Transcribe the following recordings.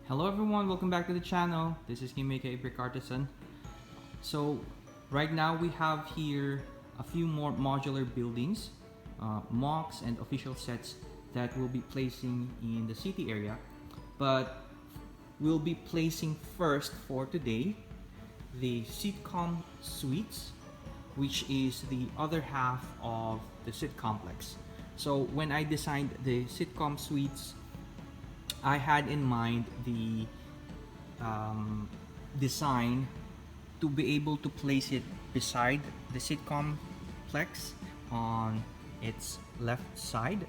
Hello everyone, welcome back to the channel. This is Kimika Brick Artisan. So right now we have here a few more modular buildings, MOCs and official sets that we'll be placing in the city area. But we'll be placing first for today the sitcom suites, which is the other half of the sit complex. So when I designed the sitcom suites, I had in mind the design to be able to place it beside the sitcom plex on its left side.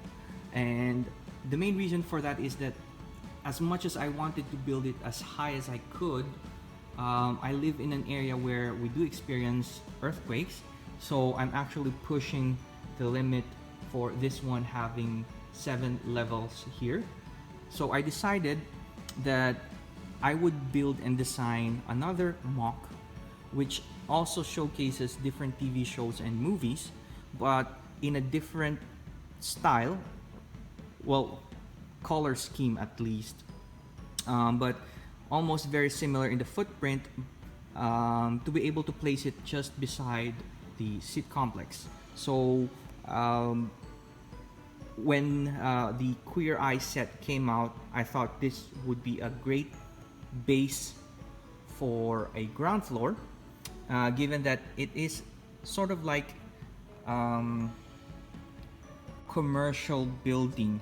And the main reason for that is that as much as I wanted to build it as high as I could, I live in an area where we do experience earthquakes, so I'm actually pushing the limit for this one having 7 levels here. So I decided that I would build and design another MOC which also showcases different TV shows and movies, but in a different style, well, color scheme at least, but almost very similar in the footprint, to be able to place it just beside the sit complex. So when the Queer Eye set came out, I thought this would be a great base for a ground floor, given that it is sort of like commercial building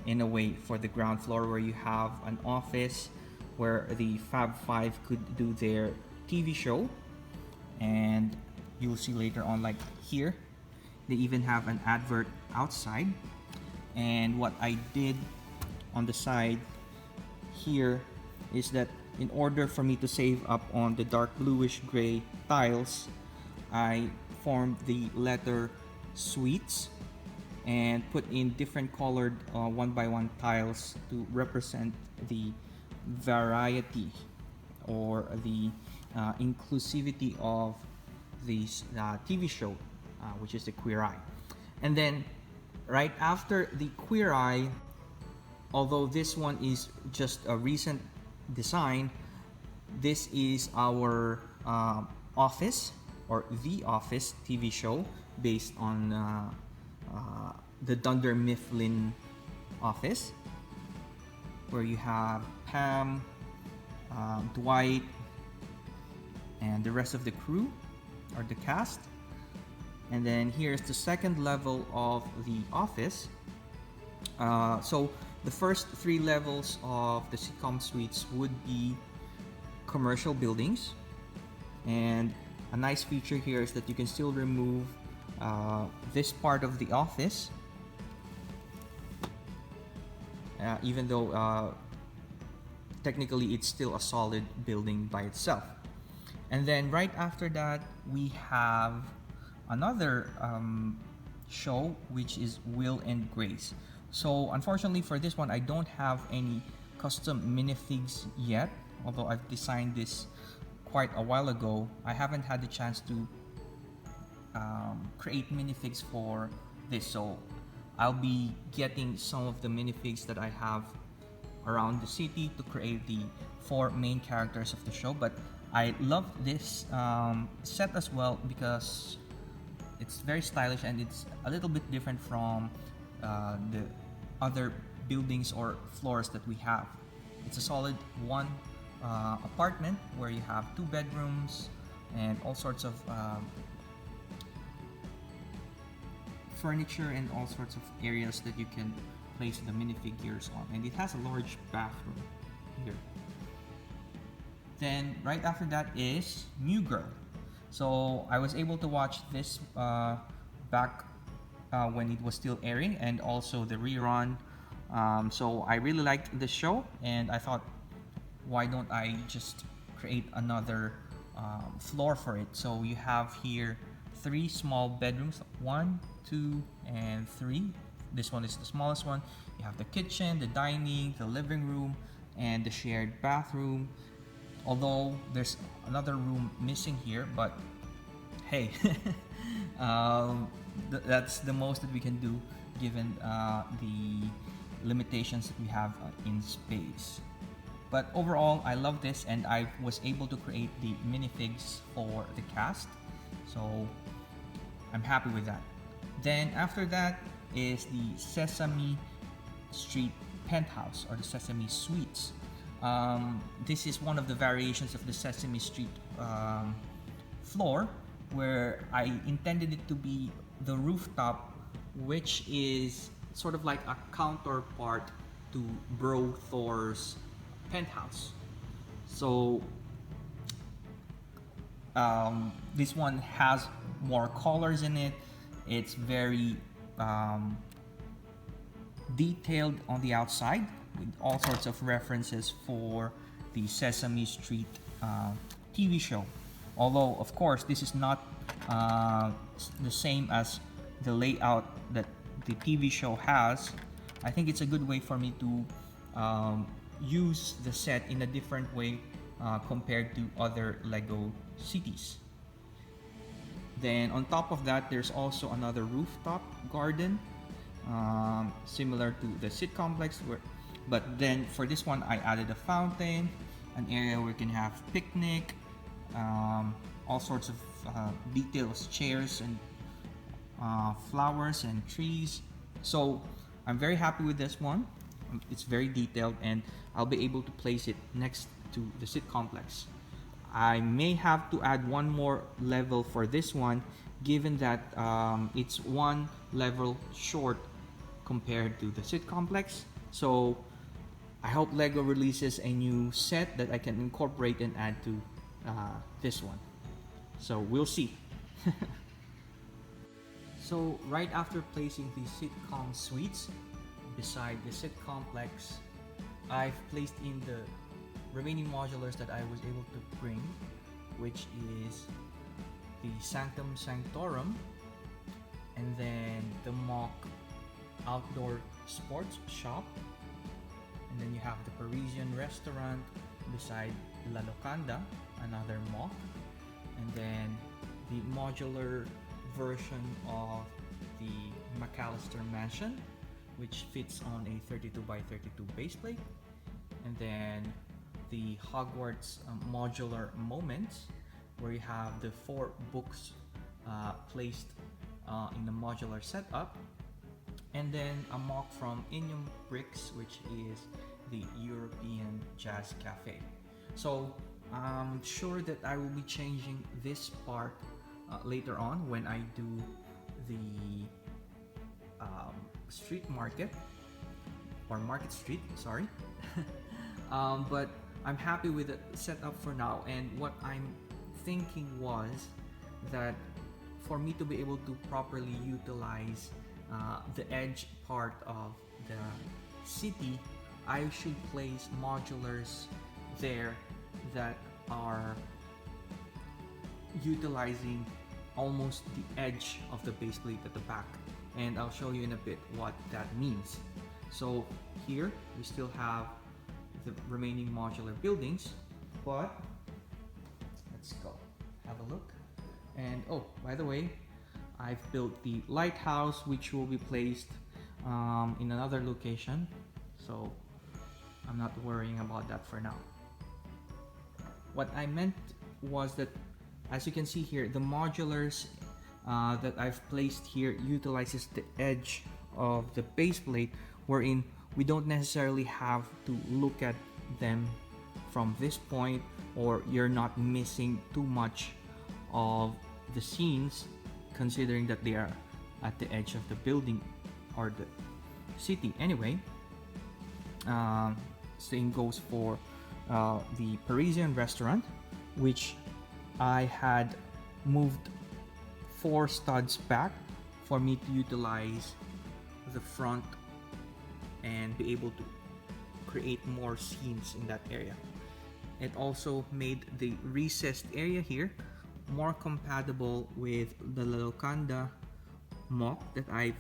in a way for the ground floor, where you have an office where the Fab Five could do their TV show, and you'll see later on, like here, they even have an advert outside. And what I did on the side here is that in order for me to save up on the dark bluish gray tiles, I formed the letter suites and put in different colored 1x1 tiles to represent the variety or the inclusivity of this TV show, which is the Queer Eye. And then right after the Queer Eye, although this one is just a recent design, this is our Office or The Office TV show based on the Dunder Mifflin office, where you have Pam, Dwight, and the rest of the crew or the cast. And then here's the second level of the office. So the first 3 levels of the sitcom suites would be commercial buildings, and a nice feature here is that you can still remove this part of the office, even though technically it's still a solid building by itself. And then right after that, we have another show, which is Will and Grace. So unfortunately for this one, I don't have any custom minifigs yet, although I've designed this quite a while ago. I haven't had the chance to create minifigs for this, so I'll be getting some of the minifigs that I have around the city to create the 4 main characters of the show. But I love this set as well because it's very stylish and it's a little bit different from the other buildings or floors that we have. It's a solid one apartment where you have 2 bedrooms and all sorts of furniture and all sorts of areas that you can place the minifigures on. And it has a large bathroom here. Then right after that is New Girl. So I was able to watch this back when it was still airing, and also the rerun. So I really liked the show, and I thought, why don't I just create another floor for it? So you have here 3 small bedrooms, 1, 2, and 3. This one is the smallest one. You have the kitchen, the dining, the living room, and the shared bathroom. Although there's another room missing here, but hey, that's the most that we can do given the limitations that we have in space. But overall, I love this, and I was able to create the minifigs for the cast. So I'm happy with that. Then after that is the Sesame Street Penthouse, or the Sesame Suites. This is one of the variations of the Sesame Street floor, where I intended it to be the rooftop, which is sort of like a counterpart to Bro Thor's penthouse. So this one has more colors in it. It's very detailed on the outside, with all sorts of references for the Sesame Street TV show. Although, of course, this is not the same as the layout that the TV show has. I think it's a good way for me to use the set in a different way compared to other Lego cities. Then on top of that, there's also another rooftop garden, similar to the Sit Complex, but then for this one I added a fountain, an area where you can have picnic, all sorts of details, chairs and flowers and trees. So I'm very happy with this one. It's very detailed, and I'll be able to place it next to the Sit Complex. I may have to add one more level for this one, given that it's one level short compared to the Sit Complex. So I hope LEGO releases a new set that I can incorporate and add to this one. So we'll see. So right after placing the sitcom suites beside the Sit Complex, I've placed in the remaining modulars that I was able to bring, which is the Sanctum Sanctorum, and then the MOC outdoor sports shop, and then you have the Parisian restaurant beside La Locanda, another MOC, and then the modular version of the McAllister Mansion, which fits on a 32 by 32 base plate, and then the Hogwarts modular moments, where you have the 4 books placed in a modular setup, and then a mock from Inium Bricks, which is the European Jazz Cafe. So I'm sure that I will be changing this part later on when I do the street market, or Market Street, sorry. But I'm happy with the setup for now, and what I'm thinking was that for me to be able to properly utilize the edge part of the city, I should place modulars there that are utilizing almost the edge of the base plate at the back, and I'll show you in a bit what that means. So here we still have the remaining modular buildings, but let's go have a look. And oh, by the way, I've built the lighthouse, which will be placed in another location, so I'm not worrying about that for now. What I meant was that, as you can see here, the modulars that I've placed here utilizes the edge of the base plate, wherein we don't necessarily have to look at them from this point, or you're not missing too much of the scenes, considering that they are at the edge of the building or the city. Anyway, same goes for the Parisian restaurant, which I had moved 4 studs back for me to utilize the front and be able to create more scenes in that area. It also made the recessed area here more compatible with the La Locanda mock that I've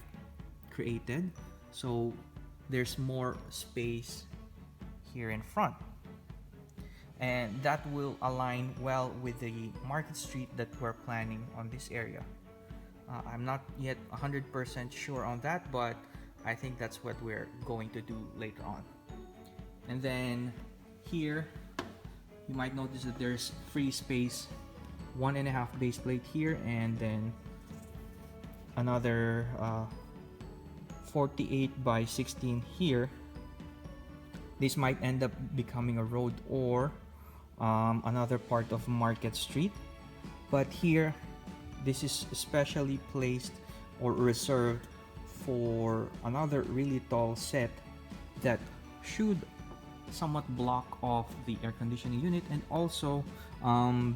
created, so there's more space here in front, and that will align well with the Market Street that we're planning on this area. I'm not yet 100% sure on that, but I think that's what we're going to do later on. And then here you might notice that there's free space, 1.5 base plate here, and then another 48 by 16 here. This might end up becoming a road or another part of Market Street, but here this is especially placed or reserved for another really tall set that should somewhat block off the air conditioning unit, and also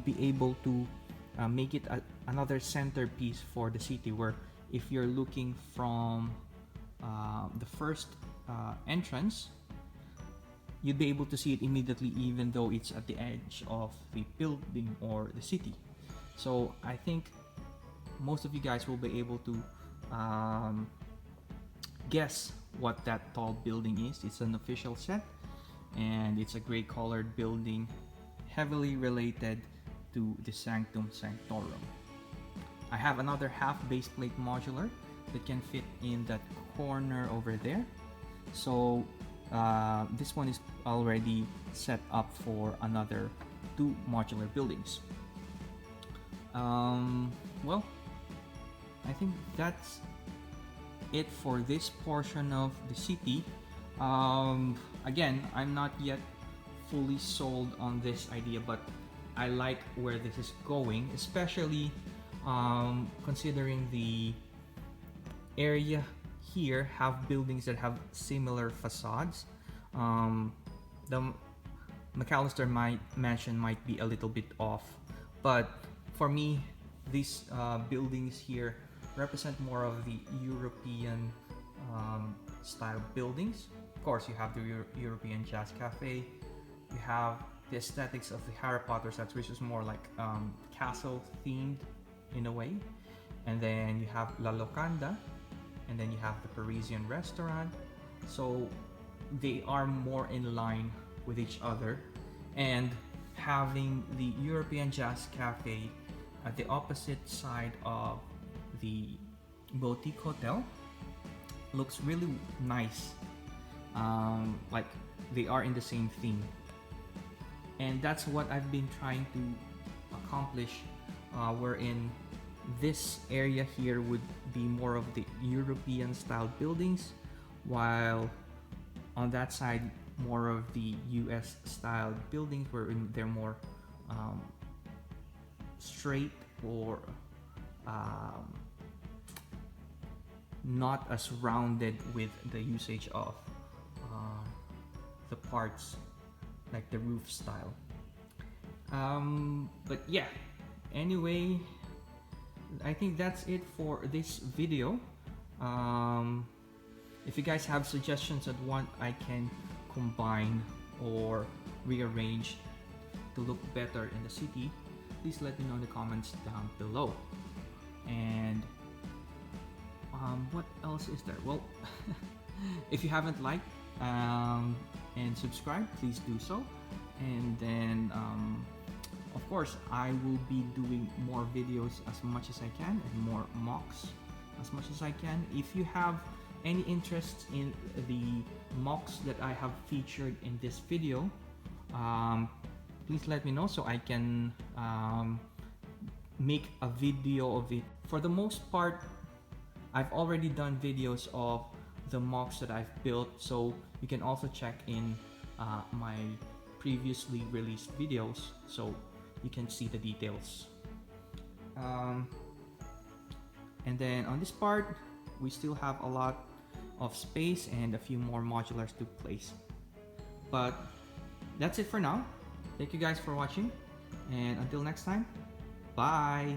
be able to make it another centerpiece for the city, where if you're looking from the first entrance, you'd be able to see it immediately even though it's at the edge of the building or the city. So I think most of you guys will be able to guess what that tall building is. It's an official set, and it's a gray colored building heavily related to the Sanctum Sanctorum. I have another half base plate modular that can fit in that corner over there. So this one is already set up for another 2 modular buildings. Well, I think that's it for this portion of the city. Again, I'm not yet fully sold on this idea, but I like where this is going, especially considering the area here have buildings that have similar facades. The McAllister mansion might be a little bit off, but for me, these buildings here represent more of the European style buildings. Of course, you have the European Jazz Cafe, you have the aesthetics of the Harry Potter sets, which is more like castle themed in a way, and then you have La Locanda, and then you have the Parisian restaurant. So they are more in line with each other, and having the European Jazz Cafe at the opposite side of the boutique hotel looks really nice, like they are in the same theme, and that's what I've been trying to accomplish, wherein this area here would be more of the European style buildings, while on that side more of the US style buildings, wherein they're more straight or not as rounded with the usage of the parts, like the roof style. But yeah, anyway, I think that's it for this video. If you guys have suggestions on what I can combine or rearrange to look better in the city, please let me know in the comments down below. And what else is there? Well, if you haven't liked and subscribed, please do so. And then of course, I will be doing more videos as much as I can, and more MOCs as much as I can. If you have any interest in the MOCs that I have featured in this video, please let me know so I can make a video of it. For the most part, I've already done videos of the MOCs that I've built, so you can also check in my previously released videos so you can see the details. And then on this part, we still have a lot of space and a few more modulars to place. But that's it for now. Thank you guys for watching, and until next time, bye!